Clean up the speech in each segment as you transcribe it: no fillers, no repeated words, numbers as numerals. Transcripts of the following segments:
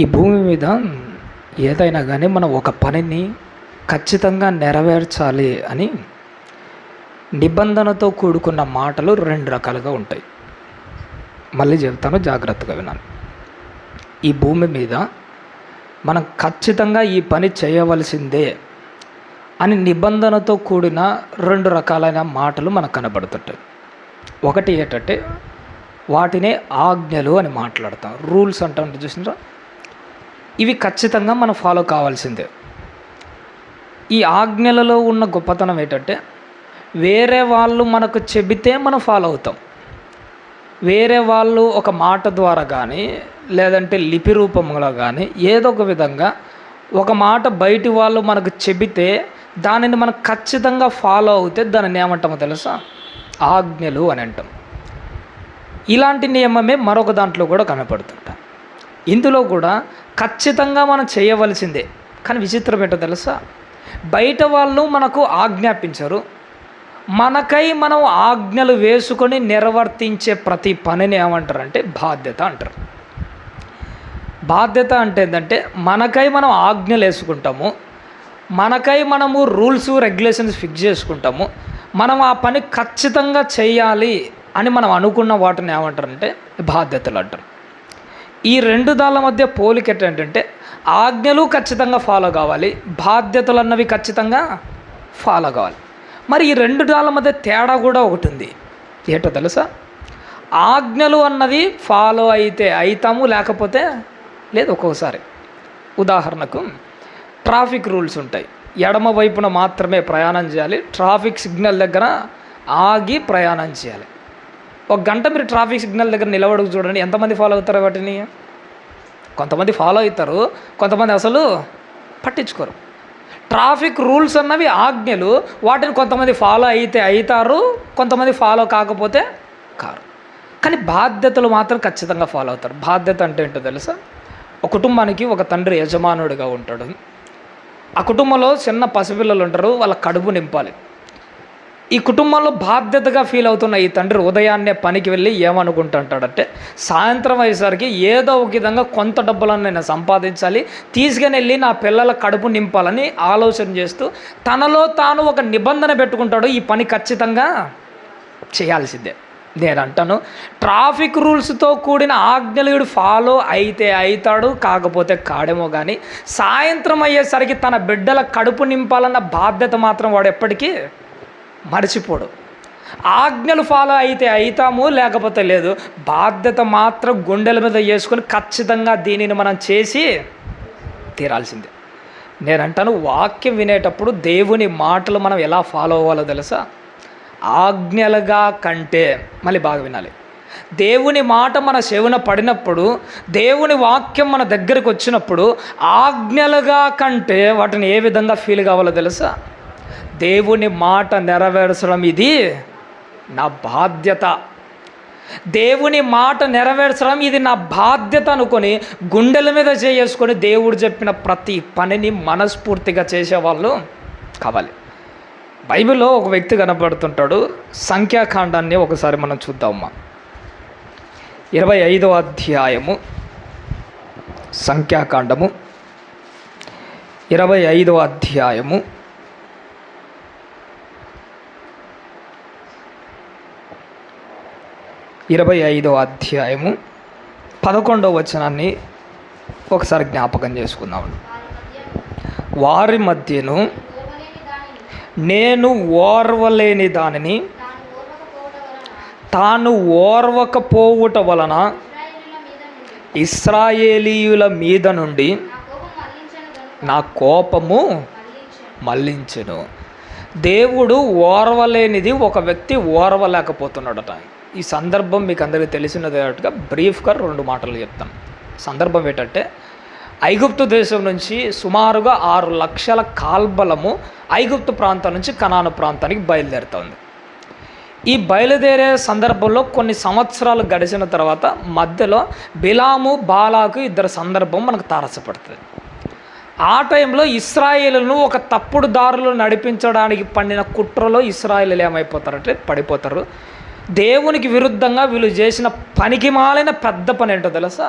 ఈ భూమి మీద ఏదైనా కానీ మనం ఒక పనిని ఖచ్చితంగా నెరవేర్చాలి అని నిబంధనతో కూడుకున్న మాటలు రెండు రకాలుగా ఉంటాయి. మళ్ళీ చెప్తాను, జాగ్రత్తగా వినాలి. ఈ భూమి మీద మనం ఖచ్చితంగా ఈ పని చేయవలసిందే అని నిబంధనతో కూడిన రెండు రకాలైన మాటలు మనకు కనబడుతుంటాయి. ఒకటి ఏంటంటే వాటినే ఆజ్ఞలు అని మాట్లాడతాం, రూల్స్ అంటూ ఉంటుంది చూసినారా. ఇవి ఖచ్చితంగా మనం ఫాలో కావాల్సిందే. ఈ ఆజ్ఞలలో ఉన్న గొప్పతనం ఏంటంటే వేరే వాళ్ళు మనకు చెబితే మనం ఫాలో అవుతాం. వేరే వాళ్ళు ఒక మాట ద్వారా కానీ లేదంటే లిపి రూపంలో కానీ ఏదో ఒక విధంగా ఒక మాట బయటి వాళ్ళు మనకు చెబితే దానిని మనం ఖచ్చితంగా ఫాలో అవుతే దానిని ఏమంటామో తెలుసా? ఆజ్ఞలు అని అంటాం. ఇలాంటి నియమమే మరొక దాంట్లో కూడా కనపడుతుంటాం. ఇందులో కూడా ఖచ్చితంగా మనం చేయవలసిందే. కానీ విచిత్రం ఏంటో తెలుసా? బయట వాళ్ళు మనకు ఆజ్ఞాపించరు, మనకై మనం ఆజ్ఞలు వేసుకొని నిర్వర్తించే ప్రతి పనిని ఏమంటారంటే బాధ్యత అంటారు. బాధ్యత అంటే ఏంటంటే మనకై మనం ఆజ్ఞలు వేసుకుంటాము, మనకై మనము రూల్స్ రెగ్యులేషన్స్ ఫిక్స్ చేసుకుంటాము, మనం ఆ పని ఖచ్చితంగా చేయాలి అని మనం అనుకున్న వాటిని ఏమంటారంటే బాధ్యతలు అంటారు. ఈ రెండు దాళ్ళ మధ్య పోలిక ఏంటంటే ఆజ్ఞలు ఖచ్చితంగా ఫాలో కావాలి, బాధ్యతలు అన్నవి ఖచ్చితంగా ఫాలో కావాలి. మరి ఈ రెండు దాళ్ళ మధ్య తేడా కూడా ఒకటి ఉంది. ఏంటో తెలుసా? ఆజ్ఞలు అన్నది ఫాలో అయితే అవుతాము, లేకపోతే లేదు. ఒక్కొక్కసారి ఉదాహరణకు ట్రాఫిక్ రూల్స్ ఉంటాయి. ఎడమ వైపున మాత్రమే ప్రయాణం చేయాలి, ట్రాఫిక్ సిగ్నల్ దగ్గర ఆగి ప్రయాణం చేయాలి. ఒక గంట మీరు ట్రాఫిక్ సిగ్నల్ దగ్గర నిలబడుకు చూడండి, ఎంతమంది ఫాలో అవుతారు వాటిని? కొంతమంది ఫాలో అవుతారు, కొంతమంది అసలు పట్టించుకోరు. ట్రాఫిక్ రూల్స్ అన్నవి ఆజ్ఞలు, వాటిని కొంతమంది ఫాలో అయితే అవుతారు, కొంతమంది ఫాలో కాకపోతే కారు. కానీ బాధ్యతలు మాత్రం ఖచ్చితంగా ఫాలో అవుతారు. బాధ్యత అంటే ఏంటో తెలుసా? ఒక కుటుంబానికి ఒక తండ్రి యజమానుడిగా ఉంటాడు. ఆ కుటుంబంలో చిన్న పసిపిల్లలు ఉంటారు, వాళ్ళ కడుపు నింపాలి. ఈ కుటుంబంలో బాధ్యతగా ఫీల్ అవుతున్న ఈ తండ్రి ఉదయాన్నే పనికి వెళ్ళి ఏమనుకుంటుంటాడంటే సాయంత్రం అయ్యేసరికి ఏదో ఒక విధంగా కొంత డబ్బులను నేను సంపాదించాలి, తీసుకుని వెళ్ళి నా పిల్లల కడుపు నింపాలని ఆలోచన చేస్తూ తనలో తాను ఒక నిబంధన పెట్టుకుంటాడు, ఈ పని ఖచ్చితంగా చేయాల్సిందే. నేను అంటాను, ట్రాఫిక్ రూల్స్తో కూడిన ఆజ్ఞలు ఫాలో అయితే అవుతాడు, కాకపోతే కాడేమో. కానీ సాయంత్రం అయ్యేసరికి తన బిడ్డల కడుపు నింపాలన్న బాధ్యత మాత్రం వాడు ఎప్పటికీ మర్చిపోడు. ఆజ్ఞలు ఫాలో అయితే అవుతాము, లేకపోతే లేదు. బాధ్యత మాత్రం గుండెల మీద వేసుకొని ఖచ్చితంగా దీనిని మనం చేసి తీరాల్సిందే. నేనంటాను, వాక్యం వినేటప్పుడు దేవుని మాటలు మనం ఎలా ఫాలో అవ్వాలో తెలుసా? ఆజ్ఞలుగా కంటే, మళ్ళీ బాగా వినాలి, దేవుని మాట మన చెవున పడినప్పుడు, దేవుని వాక్యం మన దగ్గరికి వచ్చినప్పుడు ఆజ్ఞలుగా కంటే వాటిని ఏ విధంగా ఫీల్ కావాలో తెలుసా? దేవుని మాట నెరవేర్చడం ఇది నా బాధ్యత, దేవుని మాట నెరవేర్చడం ఇది నా బాధ్యత అనుకొని గుండెల మీద చేసుకొని దేవుడు చెప్పిన ప్రతి పనిని మనస్ఫూర్తిగా చేసేవాళ్ళు కావాలి. బైబిల్లో ఒక వ్యక్తి కనపడుతుంటాడు. సంఖ్యాకాండాన్ని ఒకసారి మనం చూద్దామమ్మా. 25వ అధ్యాయము, సంఖ్యాకాండము 25వ అధ్యాయము 11వ వచనాన్ని ఒకసారి జ్ఞాపకం చేసుకుందాం. వారి మధ్యను నేను ఓర్వలేని దానిని తాను ఓర్వకపోవుట వలన ఇశ్రాయేలీయుల మీద నుండి నా కోపము మళ్లించెను. దేవుడు ఓర్వలేనిది ఒక వ్యక్తి ఓర్వలేకపోతున్నాడట. ఈ సందర్భం మీకు అందరికీ తెలిసినట్టుగా బ్రీఫ్గా 2 మాటలు చెప్తాను. సందర్భం ఏంటంటే ఐగుప్తు దేశం నుంచి సుమారుగా 6 లక్షల కాల్బలము ఐగుప్తు ప్రాంతం నుంచి కనాను ప్రాంతానికి బయలుదేరుతుంది. ఈ బయలుదేరే సందర్భంలో కొన్ని సంవత్సరాలు గడిచిన తర్వాత మధ్యలో బిలాము బాలాకు ఇద్దరు సందర్భం మనకు తారసపడుతుంది. ఆ టైంలో ఇశ్రాయేలును ఒక తప్పుడు దారులు నడిపించడానికి పండిన కుట్రలో ఇశ్రాయేలు ఏమైపోతారంటే పడిపోతారు. దేవునికి విరుద్ధంగా వీళ్ళు చేసిన పనికి మాలిన పెద్ద పని ఏంటో తెలుసా?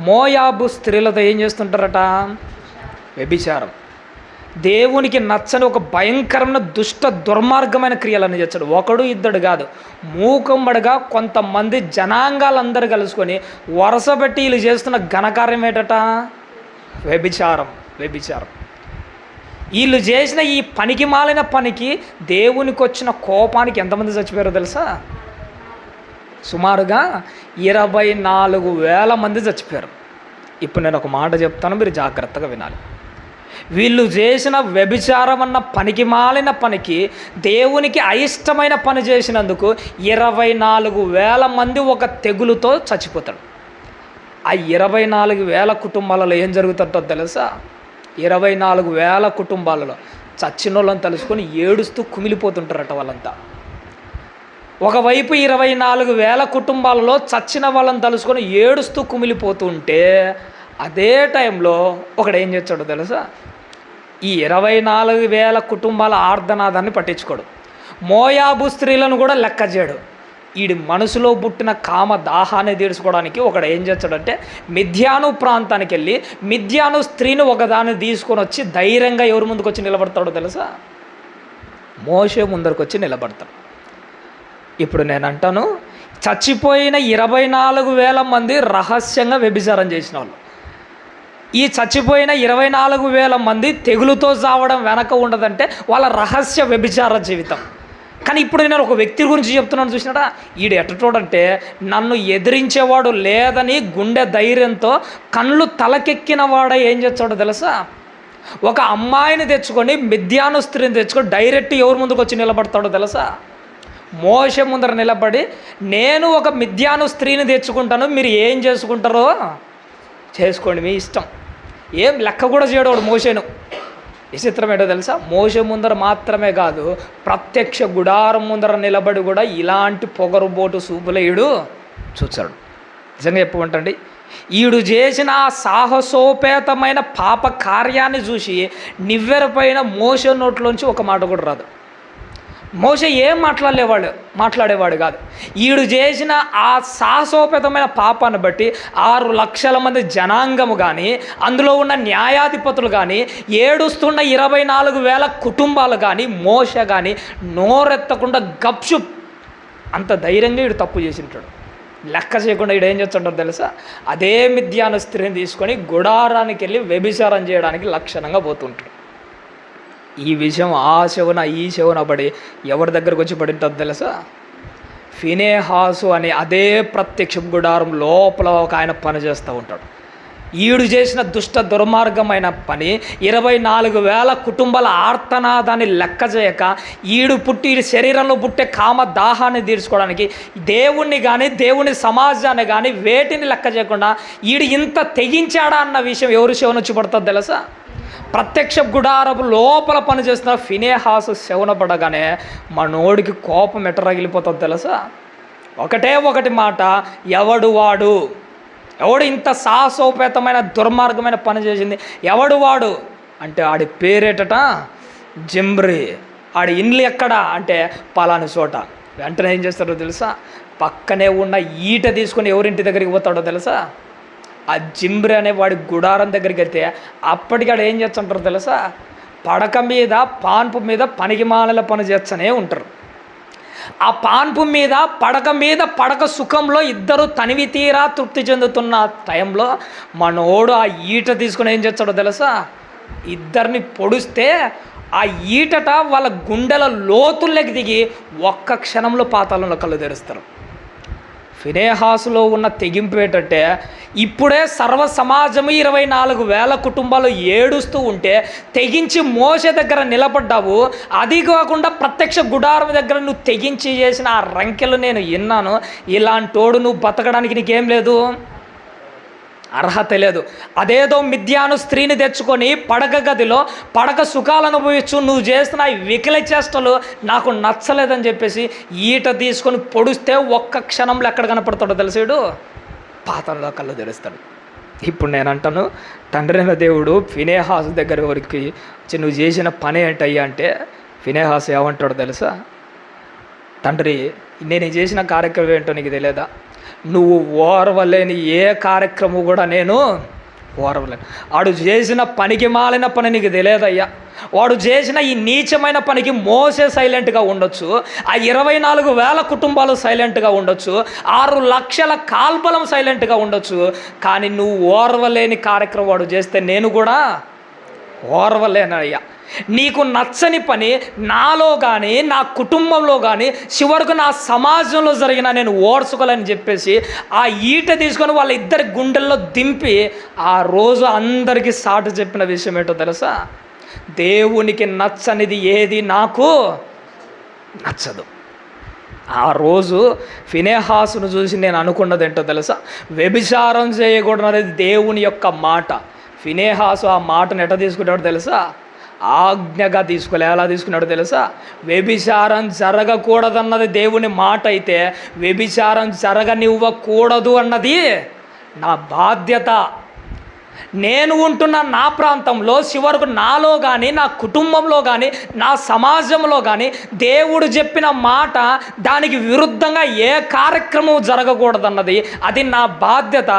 మోయాబు స్త్రీలతో ఏం చేస్తుంటారట? వ్యభిచారం. దేవునికి నచ్చని ఒక భయంకరమైన దుష్ట దుర్మార్గమైన క్రియలను చేస్తాడు. ఒకడు ఇద్దడు కాదు, మూకమ్మడిగా కొంతమంది జనాంగాలందరూ కలుసుకొని వరుసపెట్టి వీళ్ళు చేస్తున్న ఘనకార్యం ఏంటట? వ్యభిచారం. వీళ్ళు చేసిన ఈ పనికి మాలిన పనికి దేవునికి వచ్చిన కోపానికి ఎంతమంది చచ్చిపోయారో తెలుసా? సుమారుగా 24,000 మంది చచ్చిపోయారు. ఇప్పుడు నేను ఒక మాట చెప్తాను, మీరు జాగ్రత్తగా వినాలి. వీళ్ళు చేసిన వ్యభిచారం అన్న పనికి మాలిన పనికి, దేవునికి అయిష్టమైన పని చేసినందుకు 24,000 మంది ఒక తెగులుతో చచ్చిపోతాడు. ఆ 24,000 కుటుంబాలలో ఏం జరుగుతుందో తెలుసా? 24,000 కుటుంబాలలో చచ్చిన వాళ్ళని తలుసుకొని ఏడుస్తూ కుమిలిపోతుంటారట వాళ్ళంతా. ఒకవైపు 24,000 కుటుంబాలలో చచ్చిన వాళ్ళని తలుసుకొని ఏడుస్తూ కుమిలిపోతుంటే, అదే టైంలో ఒకడు ఏం చేస్తాడో తెలుసా? ఈ 24,000 కుటుంబాల ఆర్ధనాదాన్ని పట్టించుకోడు. మోయాబు స్త్రీలను కూడా లెక్క చేయడు. వీడి మనసులో పుట్టిన కామ దాహాన్ని తీర్చుకోవడానికి ఒకడు ఏం చేస్తాడంటే, మిద్యాను ప్రాంతానికి వెళ్ళి మిద్యాను స్త్రీని ఒకదాన్ని తీసుకొని వచ్చి ధైర్యంగా ఎవరి ముందుకు వచ్చి నిలబడతాడో తెలుసా? మోషే ముందరికి వచ్చి నిలబడతాడు. ఇప్పుడు నేను అంటాను, చచ్చిపోయిన 24,000 మంది రహస్యంగా వ్యభిచారం చేసిన వాళ్ళు. ఈ చచ్చిపోయిన 24,000 మంది తెగులుతో చావడం వెనక ఉండదంటే వాళ్ళ రహస్య వ్యభిచార జీవితం. కానీ ఇప్పుడు నేను ఒక వ్యక్తి గురించి చెప్తున్నాను, చూసినాడా? ఈడు ఎట్టటోడంటే, నన్ను ఎదిరించేవాడు లేదని గుండె ధైర్యంతో కళ్ళు తలకెక్కిన వాడే ఏం చేస్తాడో తెలుసా? ఒక అమ్మాయిని తెచ్చుకొని, మిద్యాను స్త్రీని తెచ్చుకొని డైరెక్ట్ ఎవరి ముందుకు వచ్చి నిలబడతాడో తెలుసా? మోషే ముందర నిలబడి, నేను ఒక మిద్యాను స్త్రీని తెచ్చుకుంటాను, మీరు ఏం చేసుకుంటారో చేసుకోండి, మీ ఇష్టం. ఏం లెక్క కూడా చేయడవాడు మోషేను. విచిత్రం ఏంటో తెలుసా? మోషే ముందర మాత్రమే కాదు, ప్రత్యక్ష గుడారం ముందర నిలబడి కూడా ఇలాంటి పొగరుబోటు సూపులేయుడు చూచాడు. నిజంగా చెప్పమంటండి, ఈడు చేసిన సాహసోపేతమైన పాప కార్యాన్ని చూసి నివ్వెరపైన మోషే నోట్లోంచి ఒక మాట కూడా రాదు. మోషే ఏం మాట్లాడేవాడు కాదు. ఈడు చేసిన ఆ సాహసోపేతమైన పాపాన్ని బట్టి 6 లక్షల మంది జనాంగము కానీ, అందులో ఉన్న న్యాయాధిపతులు కానీ, ఏడుస్తున్న 24,000 కుటుంబాలు కానీ, మోషే కానీ నోరెత్తకుండా గప్షుప్ అంత ధైర్యంగా ఈడు తప్పు చేసింటాడు. లెక్క చేయకుండా ఈడు ఏం చేస్తుంటాడు తెలుసా? అదే మిద్యాను స్త్రీని తీసుకొని గుడారానికి వెళ్ళి వ్యభిచారం చేయడానికి లక్షణంగా పోతుంటాడు. ఈ విషయం ఆ శవున ఈ శవున పడి ఎవరి దగ్గరకు వచ్చి పడింటుందో తెలుసా? ఫినేహాసు అనే అదే ప్రత్యక్ష గుడారం లోపల ఒక ఆయన పని చేస్తూ ఉంటాడు. ఈడు చేసిన దుష్ట దుర్మార్గమైన పని 24,000 కుటుంబాల ఆర్తనాదాన్ని లెక్క చేయక, ఈడు శరీరంలో పుట్టే కామ దాహాన్ని తీర్చుకోవడానికి దేవుణ్ణి కానీ, దేవుని సమాజాన్ని కానీ వేటిని లెక్క చేయకుండా ఈడు ఇంత తెగించాడా అన్న విషయం ఎవరు శవున వచ్చి పడుతుందో తెలుసా? ప్రత్యక్ష గుడారపు లోపల పనిచేస్తున్న ఫినేహాసు శవున పడగానే మనోడికి కోపం ఎట్టరగిలిపోతుందో తెలుసా? ఒకటి మాట, ఎవడు ఇంత సాహసోపేతమైన దుర్మార్గమైన పని చేసింది ఎవడు వాడు అంటే, ఆడి పేరేటట జిమ్రీ. ఆడి ఇండ్లు ఎక్కడ అంటే పలాని చోట. వెంటనే ఏం చేస్తాడో తెలుసా? పక్కనే ఉన్న ఈట తీసుకొని ఎవరింటి దగ్గరికి పోతాడో తెలుసా? ఆ జిమ్రీ అనే వాడి గుడారం దగ్గరికి వెళ్తే అప్పటికాడ ఏం చేస్తుంటారు తెలుసా? పడక మీద పాన్పు మీద పనికి మానల పని చేస్తూనే ఉంటారు. ఆ పాన్పు మీద పడక సుఖంలో ఇద్దరు తనివి తీరా తృప్తి చెందుతున్న టైంలో మనోడు ఆ ఈట తీసుకుని ఏం చేస్తాడో తెలుసా? ఇద్దరిని పొడిస్తే ఆ ఈటట వాళ్ళ గుండెల లోతుల్లోకి దిగి ఒక్క క్షణంలో పాతాళంలో కళ్ళు తెరుస్తారు. ఫినేహాసులో ఉన్న తెగింపు ఏంటంటే, ఇప్పుడే సర్వ సమాజము 24,000 కుటుంబాలు ఏడుస్తూ ఉంటే తెగించి మోషే దగ్గర నిలబడ్డావు. అది కాకుండా ప్రత్యక్ష గుడారం దగ్గర నువ్వు తెగించి చేసిన ఆ రంకెలు నేను విన్నాను. ఇలాంటోడు నువ్వు బతకడానికి నీకేం లేదు, అర్హత లేదు. అదేదో మిద్యాను స్త్రీని తెచ్చుకొని పడక గదిలో పడక సుఖాలు అనుభవించు నువ్వు చేస్తున్న ఈ వికల చేష్టలు నాకు నచ్చలేదని చెప్పేసి ఈట తీసుకొని పొడిస్తే ఒక్క క్షణంలో ఎక్కడ కనపడతాడో తెలిసాడు? పాతంలో కళ్ళు తెరుస్తాడు. ఇప్పుడు నేను అంటాను, తండ్రి అయిన దేవుడు ఫినేహాసు దగ్గర వరకు నువ్వు చేసిన పని ఏంటయ్యా అంటే, ఫినేహాసు ఏమంటాడో తెలుసా? తండ్రి, నేను చేసిన కార్యక్రమం ఏంటో నీకు తెలియదా? నువ్వు ఓర్వలేని ఏ కార్యక్రమం కూడా నేను ఓర్వలేను. వాడు చేసిన పనికి మాలిన పని నీకు తెలియదయ్యా. వాడు చేసిన ఈ నీచమైన పనికి మోసే సైలెంట్గా ఉండొచ్చు, ఆ 24,000 కుటుంబాలు సైలెంట్గా ఉండొచ్చు, 6 లక్షల కాల్బలం సైలెంట్గా ఉండొచ్చు. కానీ నువ్వు ఓర్వలేని కార్యక్రమం వాడు చేస్తే నేను కూడా ఓర్వలేనయ్యా. నీకు నచ్చని పని నాలో కానీ నా కుటుంబంలో కానీ చివరకు నా సమాజంలో జరిగిన నేను ఓర్చుకోలేని చెప్పేసి ఆ ఈట తీసుకొని వాళ్ళ ఇద్దరి గుండెల్లో దింపి ఆ రోజు అందరికీ సాటు చెప్పిన విషయం ఏంటో తెలుసా? దేవునికి నచ్చనిది ఏది నాకు నచ్చదు. ఆ రోజు ఫినెహాసును చూసి నేను అనుకున్నది ఏంటో తెలుసా? వ్యభిచారం చేయకూడదు అనేది దేవుని యొక్క మాట. ఫినెహాసు ఆ మాటను ఎట్లా తీసుకున్నాడో తెలుసా? ఆజ్ఞగా తీసుకోలే. ఎలా తీసుకున్నాడో తెలుసా? వ్యభిచారం జరగకూడదన్నది దేవుని మాట అయితే వ్యభిచారం జరగనివ్వకూడదు అన్నది నా బాధ్యత. నేను ఉంటున్న నా ప్రాంతంలో చివరకు నాలో కానీ నా కుటుంబంలో కానీ నా సమాజంలో కానీ దేవుడు చెప్పిన మాట దానికి విరుద్ధంగా ఏ కార్యక్రమం జరగకూడదన్నది అది నా బాధ్యత.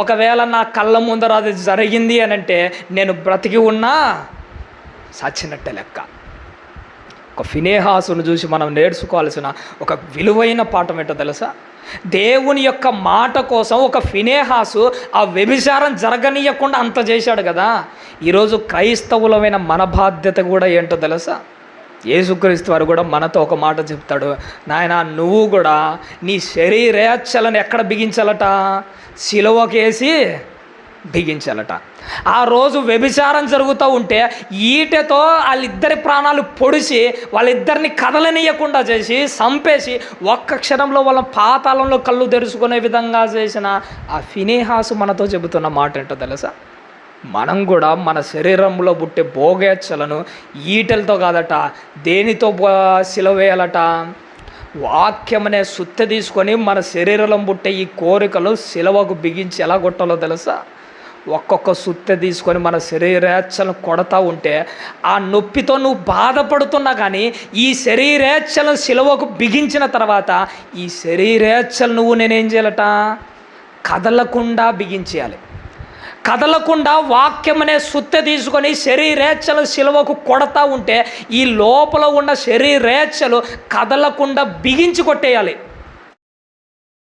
ఒకవేళ నా కళ్ళ ముందర అది జరిగింది అని అంటే నేను బ్రతికి ఉన్నా సచ్చినట్టే లెక్క. ఒక ఫినెహాసును చూసి మనం నేర్చుకోవాల్సిన ఒక విలువైన పాఠం ఏంటో తెలుసా? దేవుని యొక్క మాట కోసం ఒక ఫినెహాసు ఆ వ్యభిచారం జరగనీయకుండా అంత చేశాడు కదా. ఈరోజు క్రైస్తవులమైన మన బాధ్యత కూడా ఏంటో తెలుసా? యేసుక్రీస్తు వారు కూడా మనతో ఒక మాట చెప్తాడు, నాయన నువ్వు కూడా నీ శరీరేచ్ఛలను ఎక్కడ బిగించాలట? సిలువకేసి బిగించాలట. ఆ రోజు వ్యభిచారం జరుగుతూ ఉంటే ఈటెతో వాళ్ళిద్దరి ప్రాణాలు పొడిచి వాళ్ళిద్దరిని కదలనీయకుండా చేసి చంపేసి ఒక్క క్షణంలో వాళ్ళ పాతాళంలో కళ్ళు తెరుచుకునే విధంగా చేసిన ఆ ఫినెహాసు మనతో చెబుతున్న మాట ఏంటో తెలుసా? మనం కూడా మన శరీరంలో పుట్టే భోగేచ్ఛలను ఈటెలతో కాదట, దేనితో సిలువేయాలట? వాక్యం అనే సుత్తె తీసుకొని మన శరీరంలో పుట్టే ఈ కోరికలు సిలువకు బిగించి ఎలా కొట్టాలో తెలుసా? ఒక్కొక్క సుత్తె తీసుకొని మన శరీరేచ్ఛలను కొడతా ఉంటే ఆ నొప్పితో నువ్వు బాధపడుతున్నా కానీ ఈ శరీరేచ్ఛలను సిలువకు బిగించిన తర్వాత ఈ శరీరేచ్ఛలు నువ్వు నేనేం చేయాలట? కదలకుండా బిగించేయాలి. కదలకుండా వాక్యం అనే సుత్తె తీసుకొని శరీరేచ్ఛలు సిలువకు కొడతా ఉంటే ఈ లోపల ఉన్న శరీరేచ్ఛలు కదలకుండా బిగించి కొట్టేయాలి.